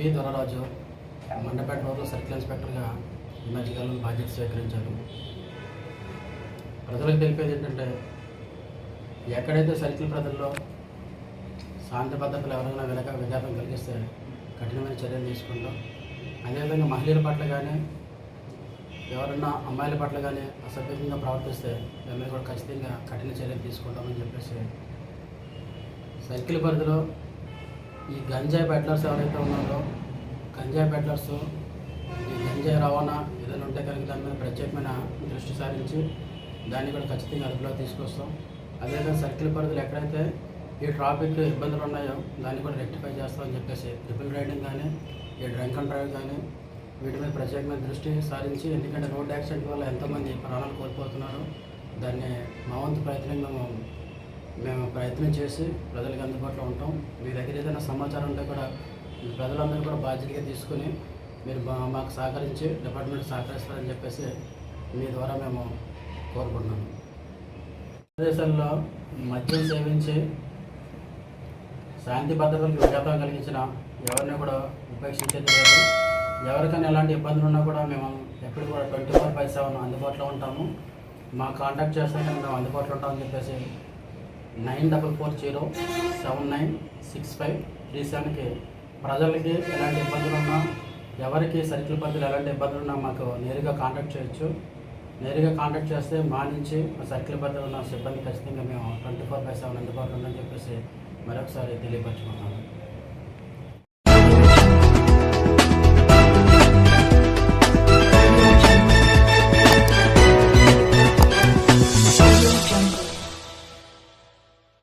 P Doraraju Mandapeta రోడ్లో circle ఇన్స్పెక్టర్గా ఈ మధ్యకాలంలో బాధ్యత స్వీకరించారు. ప్రజలకు తెలిపేది ఏంటంటే, ఎక్కడైతే సర్కిల్ ప్రజల్లో శాంతి భద్రతలు ఎవరైనా విఘాతం కలిగిస్తే కఠినమైన చర్యలు తీసుకుంటాం. అదేవిధంగా మహిళల పట్ల కానీ ఎవరన్నా అమ్మాయిల పట్ల కానీ అసభ్యంగా ప్రవర్తిస్తే దాని మీద కూడా ఖచ్చితంగా కఠిన చర్యలు తీసుకుంటామని చెప్పేసి సర్కిల్ పరిధిలో ఈ గంజాయి పెడ్లర్స్ ఎవరైతే ఉన్నారో గంజాయి పెడ్లర్స్ ఈ గంజాయి రవాణా ఏదైనా ఉంటే కనుక దాని మీద ప్రత్యేకమైన దృష్టి సారించి దాన్ని కూడా ఖచ్చితంగా అదుపులో తీసుకొస్తాం. అదేవిధంగా సర్కిల్ పరిధిలో ఎక్కడైతే ఈ ట్రాఫిక్ ఇబ్బందులు ఉన్నాయో దాన్ని కూడా రెక్టిఫై చేస్తామని చెప్పేసి ట్రిపుల్ రైడింగ్ కానీ ఈ డ్రంక్ అండ్ డ్రైవ్ కానీ వీటి మీద ప్రత్యేకమైన దృష్టి సారించి, ఎందుకంటే రోడ్ యాక్సిడెంట్ వల్ల ఎంతోమంది ప్రాణాలు కోల్పోతున్నారు. దాన్ని మా వంతు ప్రయత్నంగా మేము ప్రయత్నం చేసి ప్రజలకు అందుబాటులో ఉంటాం. మీ దగ్గర ఏదైనా సమాచారం ఉంటే కూడా ప్రజలందరూ కూడా బాధ్యతగా తీసుకుని మీరు మాకు సహకరించి డిపార్ట్మెంట్ సహకరిస్తారని చెప్పేసి మీ ద్వారా మేము కోరుకుంటున్నాము. ప్రదేశాల్లో మద్యం సేవించి శాంతి భద్రతలకు విఘాతం కలిగించిన ఎవరిని కూడా ఉపేక్షించేది లేదు. ఎవరికైనా ఎలాంటి ఇబ్బందులు ఉన్నా కూడా మేము ఎప్పుడు కూడా 24/7 అందుబాటులో ఉంటాము. మా కాంటాక్ట్ చేస్తే మేము అందుబాటులో ఉంటామని చెప్పేసి 9440796537కి ప్రజలకి ఎలాంటి ఇబ్బందులు ఉన్నా, ఎవరికి సర్కిల్ పరిధిలో ఎలాంటి ఇబ్బందులు ఉన్నా మాకు నేరుగా కాంటాక్ట్ చేయొచ్చు. నేరుగా కాంటాక్ట్ చేస్తే మా నుంచి సర్కిల్ పరిధిలో ఉన్న సిబ్బంది ఖచ్చితంగా మేము 24/7 అందుబాటులో ఉందని చెప్పేసి మరొకసారి తెలియపరచుకుంటున్నాను.